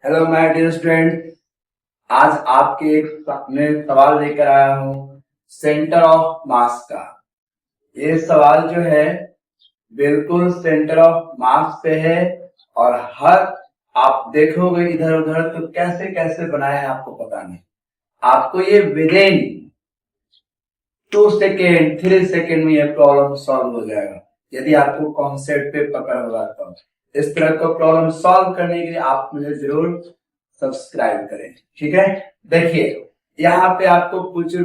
Hello my dear student, आज आपके सामने सवाल लेकर आया हूँ सेंटर ऑफ मास का। ये सवाल जो है बिल्कुल सेंटर ऑफ मास पे है और हर आप देखोगे इधर उधर तो कैसे कैसे बनाए हैं आपको पता नहीं। आपको ये विदिन 2 सेकेंड 3 सेकेंड में ये प्रॉब्लम सॉल्व हो जाएगा यदि आपको कॉन्सेप्ट पे पकड़ होगा। तो इस तरह का प्रॉब्लम सॉल्व करने के लिए आप मुझे जरूर सब्सक्राइब करें, ठीक है। देखिए यहाँ पे आपको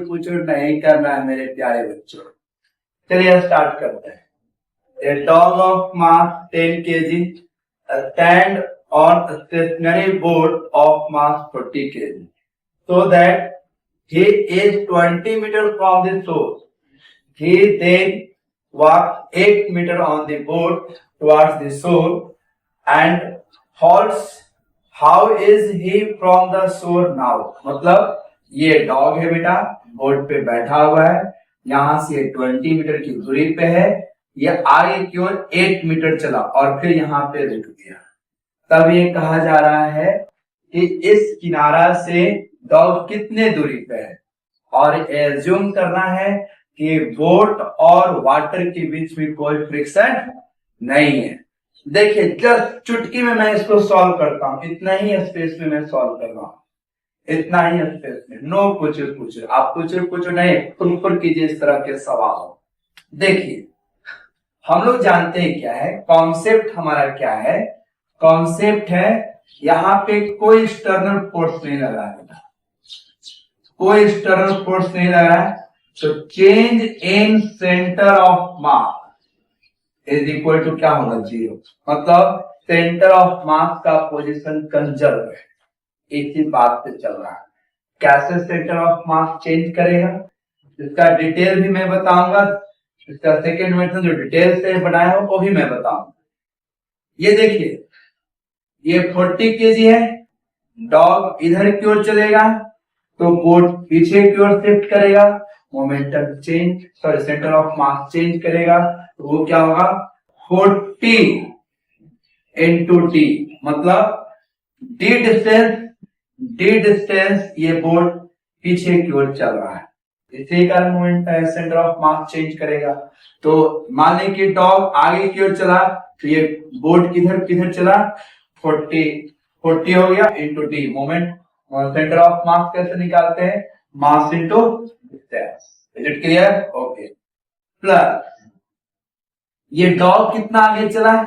पुचुर नहीं करना है मेरे प्यारे बच्चों। चलिए स्टार्ट करते हैं। A dog of mass 10 kg stand on a stationary board of mass 40 kg so that he is 20 meters from the source. He then walks 8 meters on the board towards the shore and halts. How is he from the shore now? मतलब ये dog है बेटा, board पे बैठा हुआ है, यहां से 20 मीटर की दूरी पे है, ये आगे की ओर 8 मीटर चला और फिर यहाँ पे रुक गया। तब ये कहा जा रहा है कि इस किनारा से डॉग कितने दूरी पे है और एज्यूम करना है कि बोट और वाटर के बीच में कोई फ्रिक्शन नहीं है। देखिए जस्ट चुटकी में मैं इसको सॉल्व करता हूं, इतना ही स्पेस में मैं सॉल्व कर रहा हूं, इतना ही स्पेस में। नो पुचुर आप पुचुर नहीं खुरपुर कीजिए इस तरह के सवाल। देखिए हम लोग जानते हैं क्या है कॉन्सेप्ट, हमारा क्या है कॉन्सेप्ट है, यहाँ पे कोई एक्सटर्नल फोर्स नहीं लगा है, कोई एक्सटर्नल फोर्स नहीं लगा है। तो change in centre of mass is equal to क्या होगा 0। मतलब सेंटर ऑफ मास का पोजीशन कंजर्व है, एक ही बात पे चल रहा है। कैसे सेंटर ऑफ मास चेंज करेगा इसका डिटेल भी मैं बताऊंगा, इसका सेकेंड मेथड जो डिटेल से बनाया हो वो भी मैं बताऊंगा। ये देखिए ये 40 केजी है, डॉग इधर की ओर चलेगा तो बोट पीछे की ओर शिफ्ट करेगा, momentum change centre of mass change करेगा तो वो क्या होगा 40 इंटू टी, मतलब डी डिस्टेंस ये बोट पीछे की ओर चल रहा है, इसी कारण moment centre of mass change करेगा। तो मान लें कि डॉग आगे की ओर चला तो ये बोट किधर चला 40 हो गया इंटू टी मोमेंट। और सेंटर ऑफ मास कैसे निकालते हैं, mass into distance. Is it clear? Okay. Plus ये डॉग कितना आगे चला है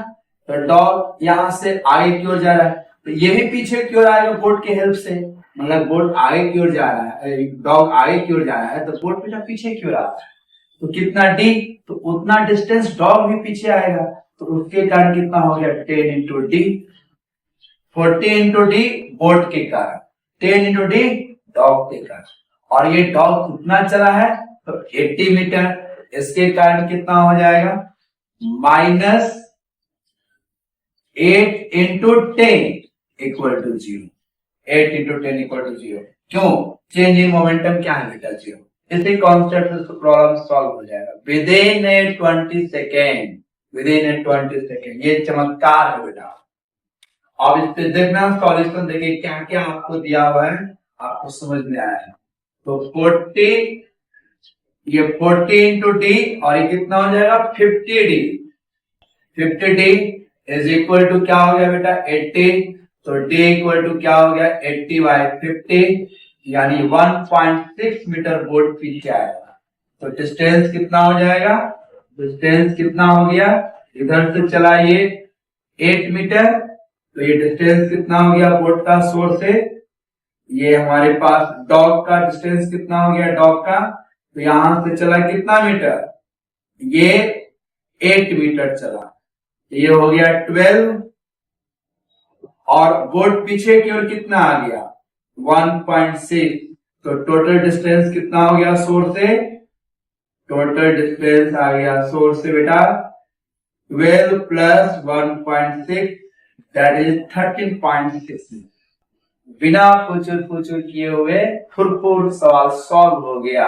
तो डॉग यहां से आगे की ओर जा रहा है तो ये भी पीछे की ओर आएगा बोट की हेल्प से, मतलब बोट आगे की ओर जा रहा है, डॉग आगे की ओर जा रहा है तो बोट बेटा पीछे की ओर आ रहा है तो कितना डी, तो उतना डिस्टेंस डॉग भी पीछे आएगा तो उसके कारण कितना हो गया 10 into D, 40 into D boat के कारण, 10 इंटू डी डॉग के कारण। और ये डॉग कितना चला है तो 80 मीटर, इसके कारण कितना हो जाएगा -8 into 10 equal to 0। 8 into 10 equal to 0। क्यों? चेंज इन मोमेंटम क्या है बेटा 0। इसी कॉन्सेप्ट से प्रॉब्लम सॉल्व हो जाएगा विदिन ए 20 सेकेंड, विदिन ए 20 सेकेंड। ये चमत्कार है बेटा। अब इस पे देखना सॉल्यूशन, देखिए क्या क्या आपको दिया हुआ है, आपको समझ में आया है। तो 40 ये 40 इंटू डी और ये कितना हो जाएगा 50 D, 50 D is equal to क्या हो गया बेटा 80, तो डी इक्वल टू क्या हो गया 80 बाई 50 यानी 1.6 मीटर बोट पीछे आएगा। तो डिस्टेंस कितना हो जाएगा, डिस्टेंस कितना हो गया, इधर से चला ये 8 मीटर तो ये डिस्टेंस कितना हो गया बोट का सोर्स से, ये हमारे पास डॉग का डिस्टेंस कितना हो गया डॉग का, तो यहां से चला कितना मीटर, ये 8 मीटर चला, ये हो गया 12 और बोट पीछे की ओर कितना आ गया 1.6, तो टोटल डिस्टेंस कितना हो गया सोर्स से, टोटल डिस्टेंस आ गया सोर्स से बेटा 12 प्लस 1.6 दैट इज 13.6। बिना पुचुर किए हुए फुरफुर सवाल सॉल्व हो गया।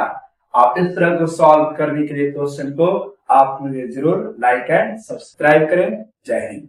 आप इस तरह को सॉल्व करने के लिए क्वेश्चन को आप मुझे जरूर लाइक एंड सब्सक्राइब करें। जय हिंद।